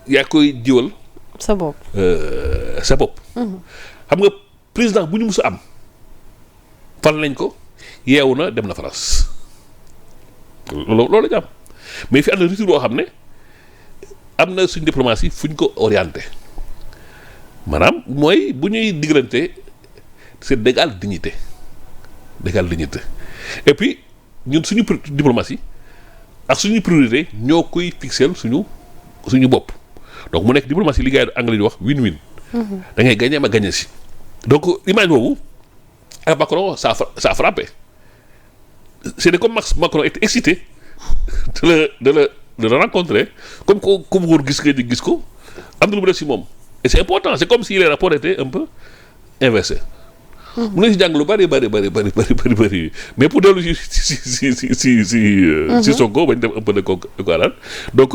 yaa koy jiwal sa bopp. xam nga président bu ñu mus a am fal nañ ko yeewu na dem na France loolu la ñu am mais fi am na retour boo xam ne am na suñ diplomatie fu ñu ko orienté maanaam mooy bu ñuy diggante c'est d'égale dignité et puis ñun suñu diplomatie ak suñu priorité ñoo koy fixeel suñu bopp donc mu nekk diplomatie li gars yi anglais di wax win-win. da ngay gagné ma gagné si. donc image boobu ak Macron ça a frappé c'est comme Macron était excité de le rencontrer comme wóor gis nga gis ko am na lu mu def si moom et c'est important c'est comme si les rapports étaient un peu inversés. mu ne si jàng lu bari mais pour dellu si Sonko bañ def un peu de coarade donc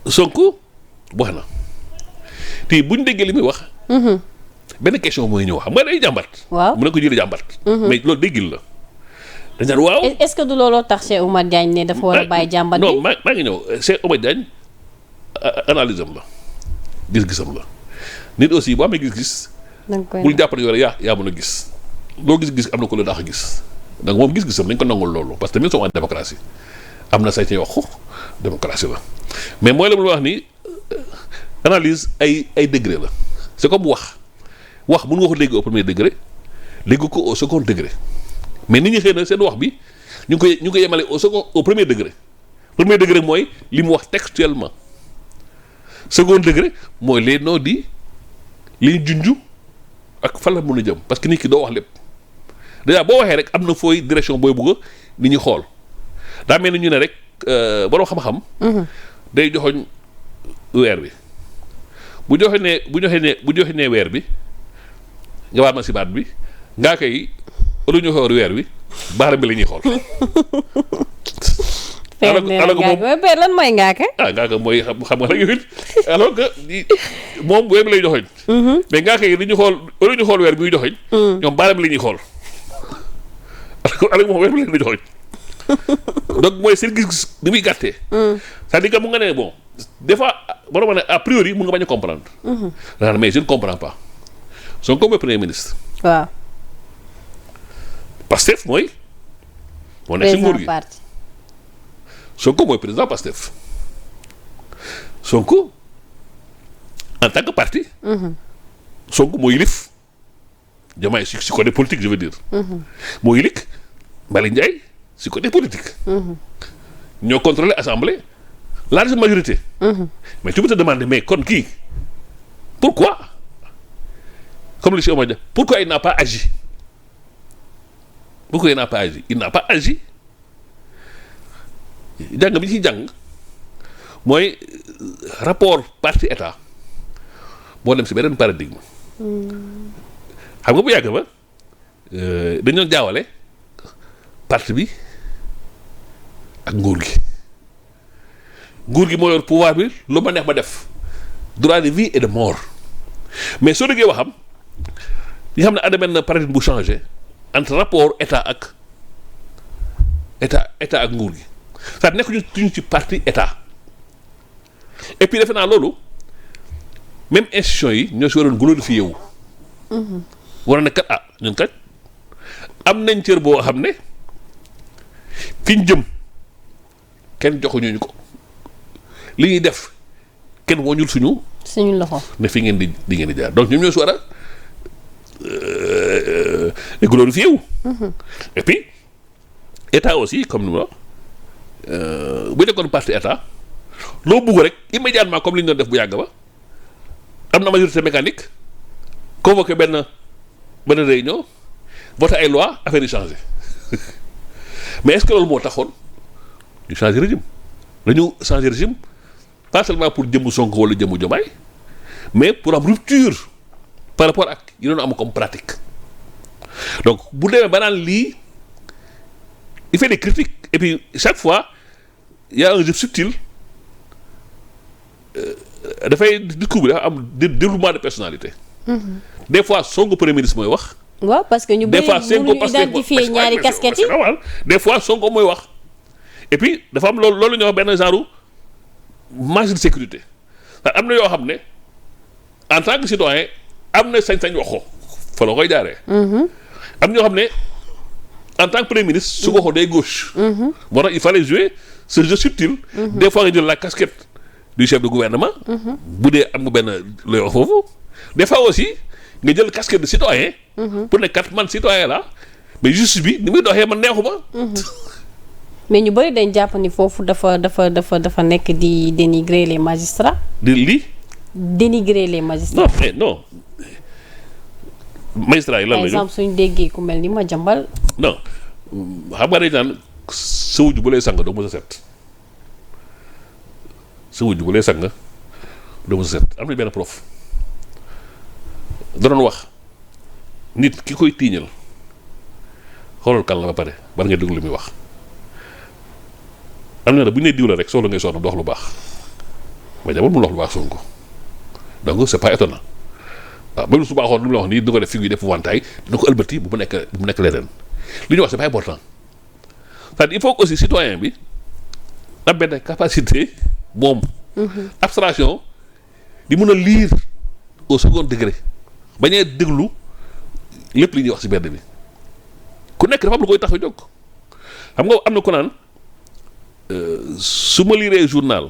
Sonko wax na te bu ñu déggee li muy wax. benn question mooy ñëw xam nga day jàmbat. waaw mu ne ko jëlee jàmbat. mais loolu déggil la. dañ naan waaw est-ce que du looloo tax Cheikh Oumar Diagne ne dafa war a bàyyi jàmbat bi. non maa ngi ñëw Cheikh Oumar Diagne analyse am la gis-gisam la nit aussi boo amee gis-gis. bul jàpp ne yow rek yaa mën a gis loo gis-gis am na ko la daax a gis donc moom gis-gisam dañ ko nangul loolu parce que tamit sommes en démocratie am na say ci waxu démocratie la mais mooy la mu wax ni analyse ay degré la c'est comme wax mën nga ko dégg au premier degré dégg ko au second degré mais nit ñi xëy na seen wax bi ñu ngi koy yemale au premier degré mooy li mu wax textuellement second degré mooy les non-dits li ñu junju ak fan la mën a jëm parce que nit ki doo wax lépp déjà boo waxee rek am na fooy direction booy bëgg nit ñi xool daa mel ni ñu ne rek borom xam-xam. day joxoñ weer bi bu joxe ne weer bi nga baal ma si baat bi ngaa koy lu ñu xool weer bi baaram bi la ñuy xool. alors que moom lan mooy ngaaka. ngaaka mooy xam nga rek alors que moom weer bi lay joxoñ. mais ngaaka yi lu ñu xool weer bi muy joxoñ. ñoom baaram bi la ñuy xool. alors que moom weer bi la ñuy joxoñ. donc mooy seen gis-gis ni muy gàttee. c'est-à-dire que mu nga ne bon des fois boo ma ne a priori mun nga bañ a comprendre. mais je ne comprends pas Sonko mooy premier ministre. waaw. Pastef mooy. moo nekk si nguur gi Sonko mooy président Pastef Sonko en tant que parti. Sonko moo yilif Diomaye si côté politique je veux dire. moo yilif Malick Ndiaye si côté politique. ñoo contrôler assemblée large majorité. mais tu peux te demander mais kon kii pourquoi comme le Cheikh Oumar Diagne pourquoi il n'a pas agi il n'a pas agi jàng bi ci jàng mooy rapport parti état moo dem si beneen paradigme xam nga bu yàgg ba dañoo jaawale parti bi ak nguur gi moo yor pouvoir bi lu ma neex ma def droit de vie et de mort mais soo déggee waxam yi xam ne adamel na paradigme bu changé entre rapport état ak nguur gi ça nekk ñu ci parti état et puis defe naa loolu même institution yi ñoo si waroon glorifié wu. war na kat ñun kat am nañ cër boo xam ne fi ñu jëm kenn joxuñu ko li ñuy def kenn woñul suñu loxo ne fi ngeen di ngeen di jaar donc ñoom ñoo si war a glorifié wu. et puis état aussi comme ni ma wax bu nekkoon parti état loo bugg rek immédiatement comme li ñu doon def bu yàgg ba am na majorité mécanique convoqué benn réunion voté ay loi affaire yi changé mais est-ce que loolu moo taxoon ñu changé régime dañu changé régime pas seulement pour jëmmu Sonko wala jëmmu Diomaye mais pour am rupture par rapport ak yi doon am comme pratique donc bu demee ba naan lii il fait des critiques et puis chaque fois il y a un jeu subtil dafay discours bi dafa am développement de personnalité. Des fois Sonko premier ministre mooy wax. waaw parce que ñu bëri mënuñu identifier ñaari casquettes yi. des fois Sonko mooy wax et puis dafa am loolu ñuy wax benn genre marge de sécurité am na yoo xam ne en tant que citoyen am na sañ-sañ wax ko fa la koy jaaree. am na ñoo xam ne en tant que premier ministre su ko waxoo day gauche. moo tax il fallait jouer ce jeu subtil. Des fois nga jël la casquette du chef de gouvernement. bu dee am nga benn looy wax foofu. des fois aussi nga jël casquette de citoyen. pour ne kat man citoyen la mais justice bi ni muy doxee man neexu ma. mais ñu bëri dañ jàpp ni foofu dafa nekk di dénigrer les magistrats. Dénigrer les magistrats. non mais non magistrats yi lan la par exemple suñu déggee ku mel ni Madiambal. non xam nga dañ naan sa wujj bu lay sang doo mës a set sa wujj bu lay sang doo mës a set am na benn prof da doon wax nit ki koy tiiñal xoolal kan la ba pare bari nga déglu li muy wax am na bu ñu nee diw la rek soxla ngay soxna dox lu baax Madiambal mu dox lu baax Sonko donc c'est pas étonnant waaw même su baaxoon lu mu la wax nii du ko def fi def wantaay du ko ëlbati bu mu nekk leneen li ñuy wax c'est pas important c'est-à-dire il faut que aussi citoyen bi am benn capacité moom. abstraction di mën a lire au second degré bañee déglu lépp li ñuy wax ci mbedd bi ku nekk dafa am lu koy tax a jóg xam nga am na ko naan su ma liree journal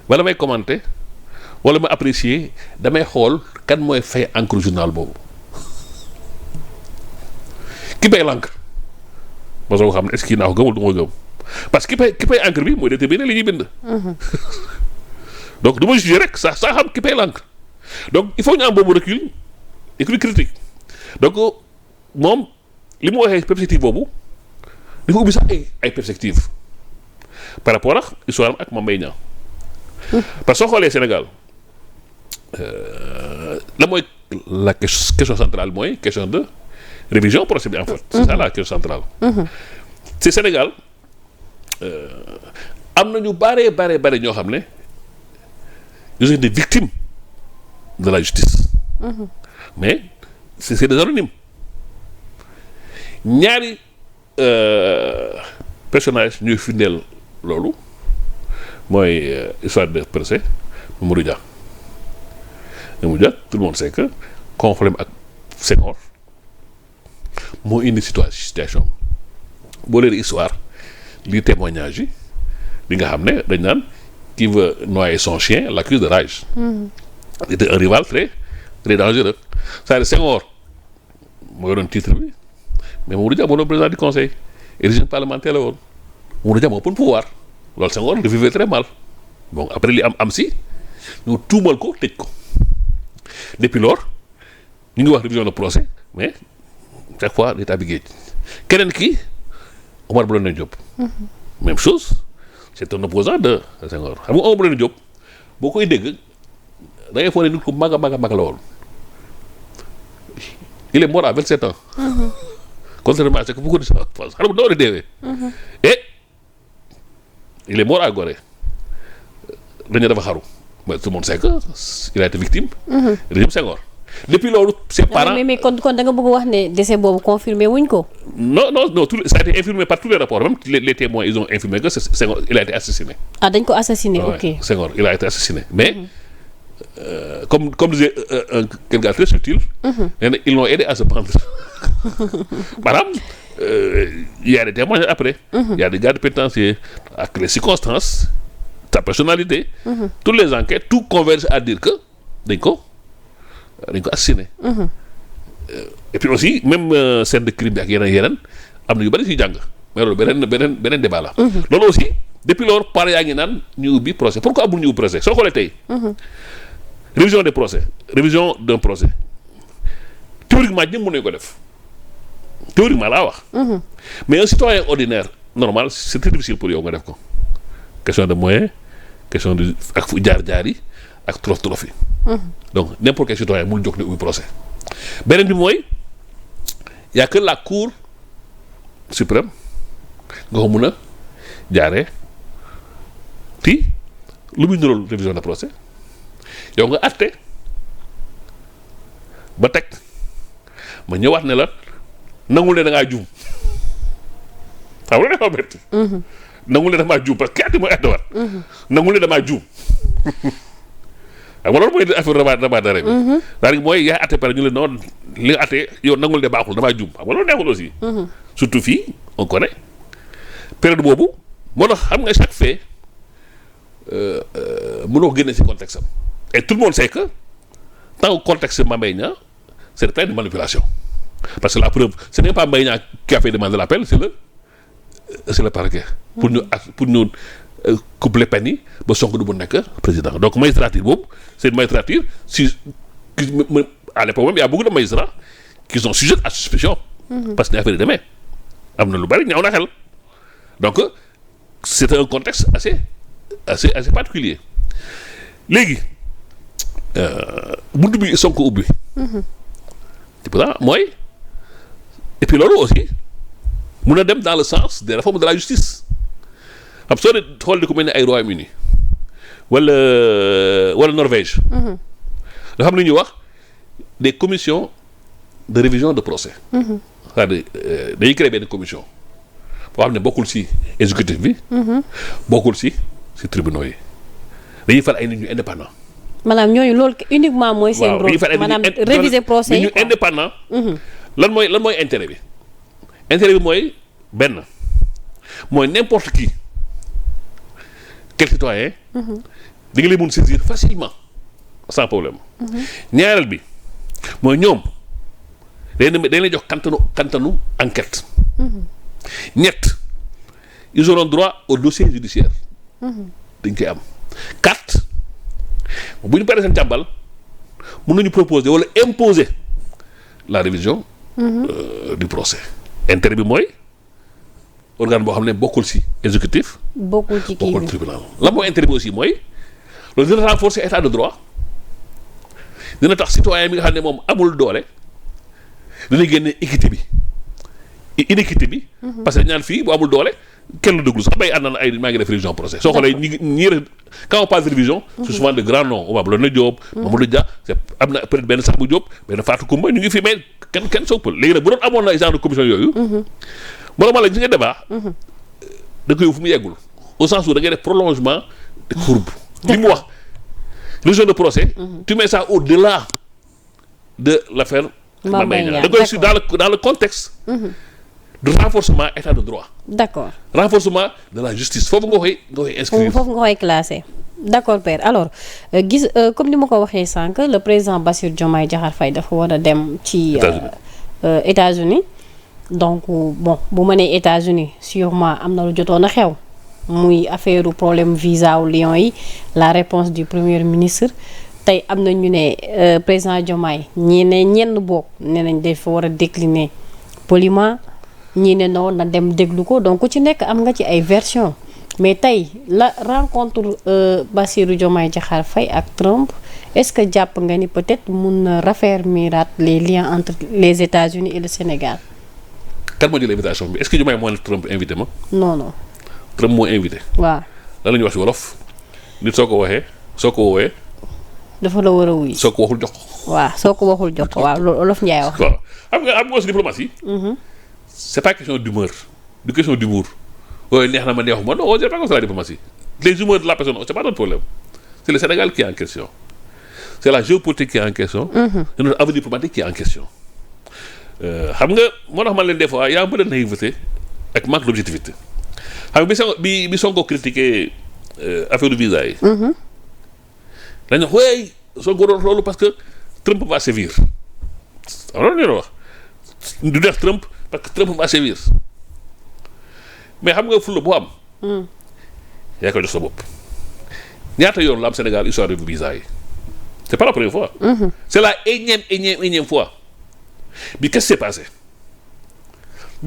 wala may commenter wala ma apprécier damay xool kan mooy fay encre journal boobu ki pay l'encre ba soo xam ne est-ce que kii naa ko gëm wala du ma gëm parce que ki pay encre bi mooy déterminer li ñuy bind. donc du ma juger rek saa xam ki pay l'encre donc il faut ñu am boobu recul critique donc moom li mu waxee perspective boobu dafa ubbi sax ay perspective par rapport ak histoire am ak Mame Mbaye Niang parce que soo xoolee Sénégal la mooy la question centrale mooy question de révision procès bi en fait. c'est ça la question centrale. ci Sénégal am na ñu bare ñoo xam ne ils sont des victimes de la justice. mais c'est des anonymes ñaari personnages ñuy firndeel loolu mooy histoire de procès Mamadou Dia. Mamadou Dia tout le monde sait que conflit ak Senghor moo indi situation boo leen histoire lii témoignage yi li nga xam ne dañ naan qui veut noyer son chien l'accuse de rage. c'était un rival très très dangereux c'est-à-dire Senghor moo doon titre bi mais Mamadou Dia moo doon président du conseil et régime parlementaire la woon Mamadou Dia moo ëppoon pouvoir loolu Senghor le vivait très mal bon après li am si ñu tuumal ko tëj ko depuis lors ñu ngi wax révision de procès mais chaque fois l'état bi géej keneen ki Omar Blondin Diop. même chose c'est un opposant de Senghor xam nga Omar Blondin Diop boo koy dégg da ngay foog ne nit ku mag a mag la woon il est mort à 27 ans. contrairement à ce que beaucoup de gens pensent xale bu ndaw la deewee. et il est mort à Gorée dañu dafa xaru mais tout le monde sait que il a été victime. régime Senghor depuis loolu ses parents. mais kon da nga bëgg wax ne décès boobu confirmé wuñ ko. non ça a été infirmé par tous les rapports même les témoins ils ont infirmé que Senghor il a été assassiné. ah dañ ko assassiné ok. Senghor il a été assassiné mais. Comme disait quel gars très subtil. Ils l'ont aidé à se prendre. Madame, il y a des témoignages après. Il y a des gardes pénitentiaires avec les circonstances, sa personnalité. Toutes les enquêtes, tout converge à dire que dañ ko assassiné. Et puis aussi même scène de crime bi ak yeneen am na yu bari ci jàng mais loolu beneen débat la. loolu aussi depuis lors pare yaa ngi naan ñu ubbi procès pourquoi amul ñu ubbi procès soo xoolee tey. révision des procès révision d'un procès théoriquement ñëpp mën nañu ko def théoriquement laa wax. mais un citoyen ordinaire normal c'est très difficile pour yow nga def ko question de moyens question de ak fu jaar-jaar yi ak trop yi. donc n'importe quel citoyen mun jóg ne ubbi procès beneen bi mooy y a que la cour suprême nga ko mun a jaaree ti lu muy nirool révision de procès. yow nga àtte ba teg ma ñëwaat ne la nangul ne da ngaa juum xam nga dafa métti nangu ne damaa juum parce que ki àtte mooy àttewaat. nangu ne damaa juum. xam nga loolu mooy affaire rabat d'arrêt bi. c'est-à-dire mooy yaa àtte pare ñu le noonu li nga àtte yow nangul ne baaxul damaa juum xam nga loolu neexul aussi. surtout fii on connaît période boobu moo tax xam nga chaque fait mënoo ko génne ci contexte am et tout le monde sait que tant que contexte Mame Mbaye Niang c'est plein de manipulation parce que la preuve c'est même pas Mbaye Niang qui a fait demande de l'appel c'est le parquet. pour ñu coupler peine yi ba Sonko du mu nekk président donc magistrature boobu c'est une magistrature à l'époque même il y a beaucoup de magistrats qui sont sujets à suspicion. parce que ne affaire yi demee am na lu bari ñaaw na xel donc c'est un contexte assez particulier léegi buntu bi Sonko ubbi. c'est pour ça mooy et puis loolu aussi mun a dem dans le sens des réformes de la justice xam soo de xool di ko mel ni ay Royaume-Uni wala Norvège. dafa am lu ñuy wax des commissions de révision de procès. c'est-à-dire dañuy créer benn commission boo xam ne bokkul ci exécutif bi. bokkul ci tribunaux yi dañuy fal ay nit ñu indépendant. maanaam ñooñu loolu uniquement mooy seen rôle maanaam réviser procès yi ñu indépendant. lan mooy intérêt bi intérêt bi mooy benn mooy n'importe qui quel citoyen di nga leen mun saisir facilement sans problème. ñaareel bi mooy ñoom dañ lay jox kantanu enquête. ñett ils auront droit au dossier judiciaire. dañ koy am 4 bu ñu paree seen càmbal mën nañu proposer wala imposer la révision du procès. intérêt bi mooy organe boo xam ne bokkul ci exécutif. bokkul ci kii bokkul tribunal. la mooy intérêt bi aussi mooy loolu dina renforcer état de droit dina tax citoyen bi nga xam ne moom amul doole dina génne équité bi inéquité bi. parce que ñaan fii bu amul doole kenn lu déglu sax bay ànd na ay maa ngi def révision procès. soo xoolee ñi quand on parle de révision. c'est souvent de grands noms Oumar Blondin Diop. Mamadou Dia am na peut-être benn Sambou Diop benn Fatou Koumba ñu ngi fi mais kenn soppal léegi nag bu doon amoon na genre de commission yooyu. moo la gis nga débat. da koy fu mu yeggul au sens où da ngay def prolongement de courbe. li mu wax révision de procès. tu mets ça au-delà de l'affaire Mame Mbaye Niang da koy suivre dans le contexte. de renforcement état de droit. d'accord renforcement de la justice foofu nga koy inscrire. foofu nga koy classé. d'accord père alors gis comme ni ma ko waxee sànq le président Bassirou Diomaye Diakhar Faye dafa war a dem ci États-Unis donc bon bu ma nee États-Unis sûrement am na lu jotoon a xew muy affaire problème visa wu Lions yi la réponse du premier ministre tey am na ñu ne président Diomaye ñenn bokk nee nañ dafa war a décliner poliment ñii ne noonu na dem déglu ko donc ku ci nekk am nga ci ay version mais tey la rencontre Bassirou Diomaye Diakhar Faye ak Trump est-ce que jàpp nga ni peut-être mun na raffermir les liens entre les États-Unis et le Sénégal. kan moo jël invitation bi est-ce que Diomaye moo ne Trump invité ma. non. Trump moo invité. waaw lan la ñuy wax ci wolof nit soo ko woowee. dafa la war a wuy. soo ko waxul jox ko. waaw soo ko waxul jox ko waaw loolu Wolof Njaay wax. waaw xam nga aussi diplomatie. c'est pas question d'humour du question d'humour ooy neex na ma neexuma non c'est pas comme ça la diplomatie les humeurs de la personne c'est pas notre problème c'est le Sénégal qui est en question c'est la géopolitique qui est en question. c'est notre avenir diplomatique qui est en question. xam nga moo tax man leen des fois y a un peu de naïveté ak manque d'objectivité xam nga bi Sonko critiqué affaire du visa yi. dañu wax oui Sonko doon loolu parce que Trump va sévir loolu la ñuy wax du neex Trump parce que Trump va sévir mais xam nga fulla bu am. yaa koy jox sa bopp ñaata yoon la am Sénégal histoire de visa yi c'est pas la première fois. c'est la énième fois bi qu'est-ce qui s'est passé